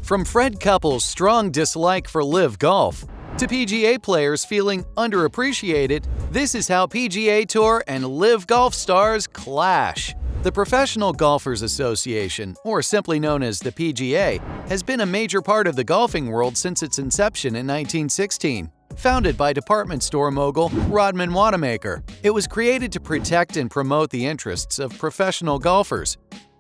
From Fred Couples' strong dislike for LIV Golf to PGA players feeling underappreciated, this is how PGA Tour and LIV Golf stars clash. The Professional Golfers Association, or simply known as the PGA, has been a major part of the golfing world since its inception in 1916. Founded by department store mogul Rodman Wanamaker, it was created to protect and promote the interests of professional golfers.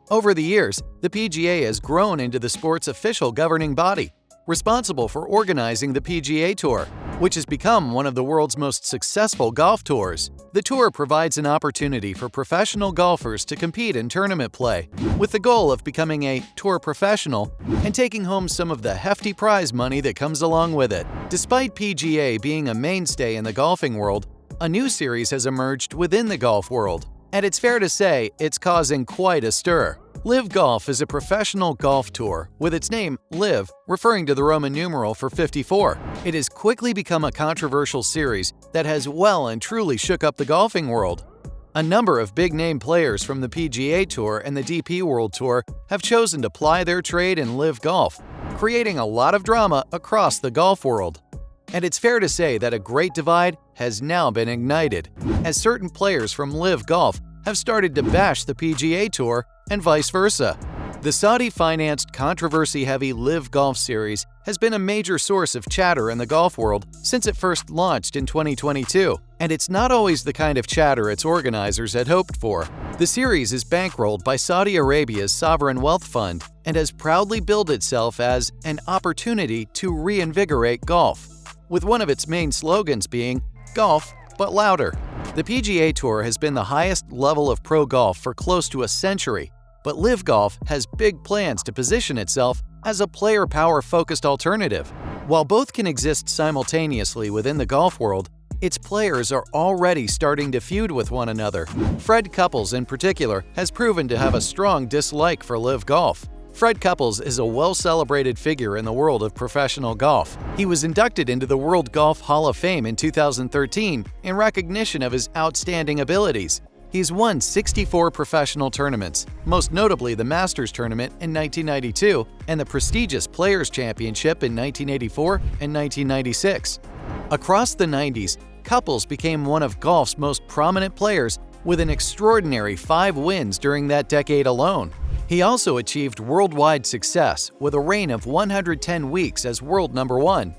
Over the years, the PGA has grown into the sport's official governing body, responsible for organizing the PGA Tour, which has become one of the world's most successful golf tours. The tour provides an opportunity for professional golfers to compete in tournament play, with the goal of becoming a tour professional and taking home some of the hefty prize money that comes along with it. Despite PGA being a mainstay in the golfing world, a new series has emerged within the golf world, and it's fair to say it's causing quite a stir. LIV Golf is a professional golf tour, with its name, LIV, referring to the Roman numeral for 54. It has quickly become a controversial series that has well and truly shook up the golfing world. A number of big-name players from the PGA Tour and the DP World Tour have chosen to ply their trade in LIV Golf, creating a lot of drama across the golf world. And it's fair to say that a great divide has now been ignited, as certain players from LIV Golf have started to bash the PGA Tour and vice versa. The Saudi-financed, controversy-heavy LIV Golf Series has been a major source of chatter in the golf world since it first launched in 2022, and it's not always the kind of chatter its organizers had hoped for. The series is bankrolled by Saudi Arabia's sovereign wealth fund and has proudly billed itself as an opportunity to reinvigorate golf, with one of its main slogans being, "Golf, but louder." The PGA Tour has been the highest level of pro golf for close to a century, but LIV Golf has big plans to position itself as a player power-focused alternative. While both can exist simultaneously within the golf world, its players are already starting to feud with one another. Fred Couples, in particular, has proven to have a strong dislike for LIV Golf. Fred Couples is a well-celebrated figure in the world of professional golf. He was inducted into the World Golf Hall of Fame in 2013 in recognition of his outstanding abilities. He's won 64 professional tournaments, most notably the Masters Tournament in 1992 and the prestigious Players' Championship in 1984 and 1996. Across the 90s, Couples became one of golf's most prominent players with an extraordinary 5 wins during that decade alone. He also achieved worldwide success with a reign of 110 weeks as world number 1.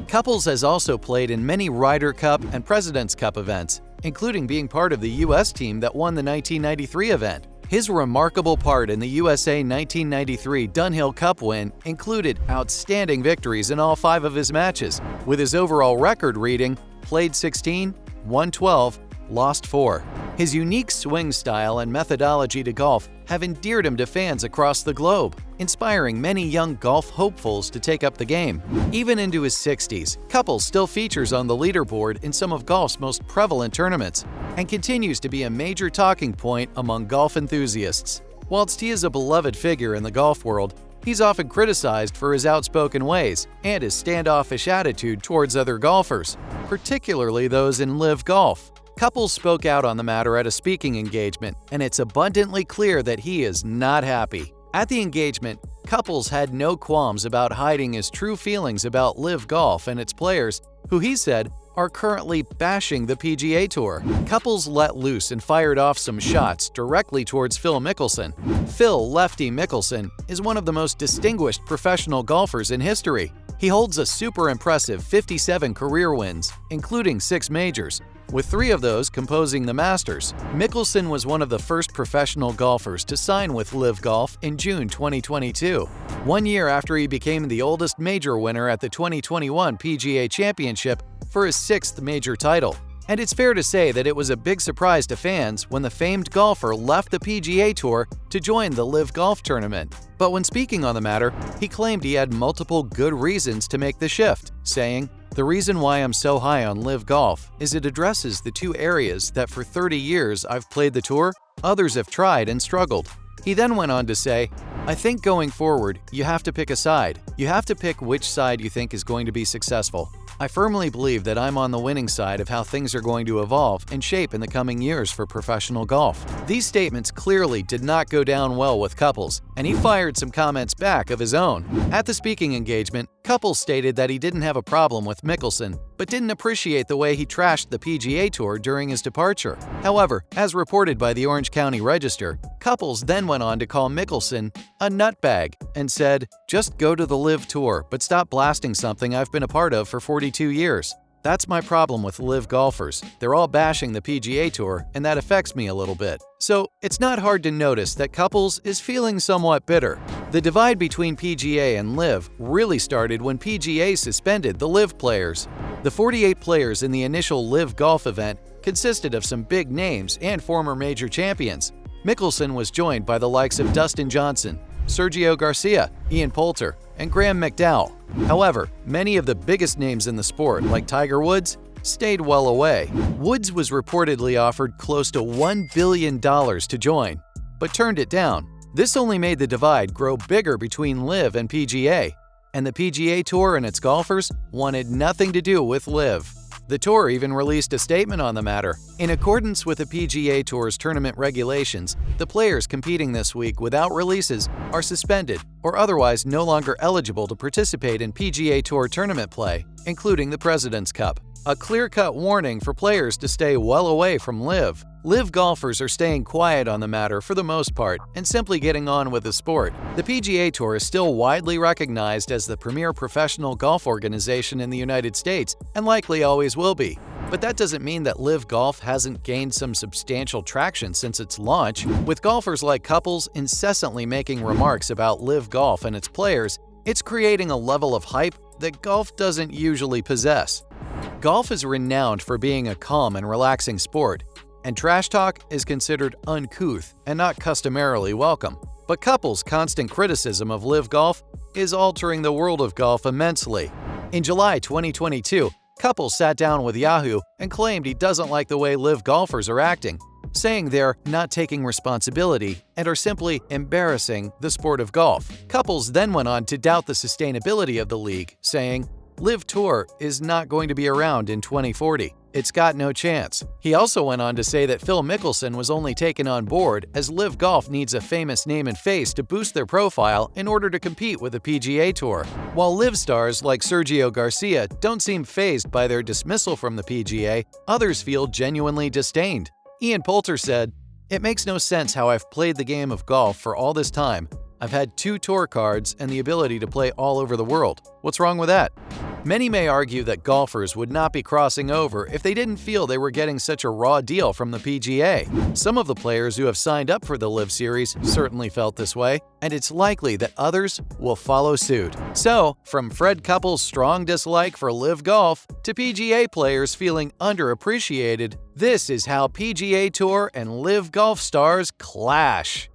Couples has also played in many Ryder Cup and President's Cup events, including being part of the U.S. team that won the 1993 event. His remarkable part in the USA 1993 Dunhill Cup win included outstanding victories in all 5 of his matches, with his overall record reading played 16, won 12, lost 4. His unique swing style and methodology to golf have endeared him to fans across the globe, inspiring many young golf hopefuls to take up the game. Even into his 60s, Couples still features on the leaderboard in some of golf's most prevalent tournaments and continues to be a major talking point among golf enthusiasts. Whilst he is a beloved figure in the golf world, he's often criticized for his outspoken ways and his standoffish attitude towards other golfers, particularly those in LIV Golf. Couples spoke out on the matter at a speaking engagement, and it's abundantly clear that he is not happy. At the engagement, Couples had no qualms about hiding his true feelings about LIV Golf and its players, who he said are currently bashing the PGA Tour. Couples let loose and fired off some shots directly towards Phil Mickelson. Phil "Lefty" Mickelson is one of the most distinguished professional golfers in history. He holds a super impressive 57 career wins, including 6 majors, with 3 of those composing the Masters. Mickelson was one of the first professional golfers to sign with LIV Golf in June 2022, 1 year after he became the oldest major winner at the 2021 PGA Championship for his 6th major title. And it's fair to say that it was a big surprise to fans when the famed golfer left the PGA Tour to join the LIV Golf tournament. But when speaking on the matter, he claimed he had multiple good reasons to make the shift, saying, "The reason why I'm so high on LIV Golf is it addresses the 2 areas that for 30 years I've played the tour, others have tried and struggled." He then went on to say, I think going forward, you have to pick a side. You have to pick which side you think is going to be successful. I firmly believe that I'm on the winning side of how things are going to evolve and shape in the coming years for professional golf. These statements clearly did not go down well with Couples, and he fired some comments back of his own. At the speaking engagement, Couples stated that he didn't have a problem with Mickelson, but didn't appreciate the way he trashed the PGA Tour during his departure. However, as reported by the Orange County Register, Couples then went on to call Mickelson a nutbag and said, "Just go to the LIV Tour, but stop blasting something I've been a part of for 42 years. That's my problem with LIV golfers. They're all bashing the PGA Tour, and that affects me a little bit." So, it's not hard to notice that Couples is feeling somewhat bitter. The divide between PGA and LIV really started when PGA suspended the LIV players. The 48 players in the initial LIV golf event consisted of some big names and former major champions. Mickelson was joined by the likes of Dustin Johnson, Sergio Garcia, Ian Poulter, and Graham McDowell. However, many of the biggest names in the sport, like Tiger Woods, stayed well away. Woods was reportedly offered close to $1 billion to join, but turned it down. This only made the divide grow bigger between LIV and PGA, and the PGA Tour and its golfers wanted nothing to do with LIV. The tour even released a statement on the matter. In accordance with the PGA Tour's tournament regulations, the players competing this week without releases are suspended or otherwise no longer eligible to participate in PGA Tour tournament play, including the President's Cup. A clear-cut warning for players to stay well away from LIV. LIV golfers are staying quiet on the matter for the most part and simply getting on with the sport. The PGA Tour is still widely recognized as the premier professional golf organization in the United States and likely always will be. But that doesn't mean that LIV Golf hasn't gained some substantial traction since its launch. With golfers like Couples incessantly making remarks about LIV Golf and its players, it's creating a level of hype that golf doesn't usually possess. Golf is renowned for being a calm and relaxing sport, and trash talk is considered uncouth and not customarily welcome. But Couples' constant criticism of LIV Golf is altering the world of golf immensely. In July 2022, Couples sat down with Yahoo and claimed he doesn't like the way LIV golfers are acting, saying they're not taking responsibility and are simply embarrassing the sport of golf. Couples then went on to doubt the sustainability of the league, saying, "LIV Tour is not going to be around in 2040. It's got no chance." He also went on to say that Phil Mickelson was only taken on board as LIV Golf needs a famous name and face to boost their profile in order to compete with the PGA Tour. While LIV stars like Sergio Garcia don't seem fazed by their dismissal from the PGA, others feel genuinely disdained. Ian Poulter said, "It makes no sense how I've played the game of golf for all this time. I've had 2 tour cards and the ability to play all over the world. What's wrong with that?" Many may argue that golfers would not be crossing over if they didn't feel they were getting such a raw deal from the PGA. Some of the players who have signed up for the LIV Series certainly felt this way, and it's likely that others will follow suit. So, from Fred Couples' strong dislike for LIV Golf to PGA players feeling underappreciated, this is how PGA Tour and LIV Golf stars clash.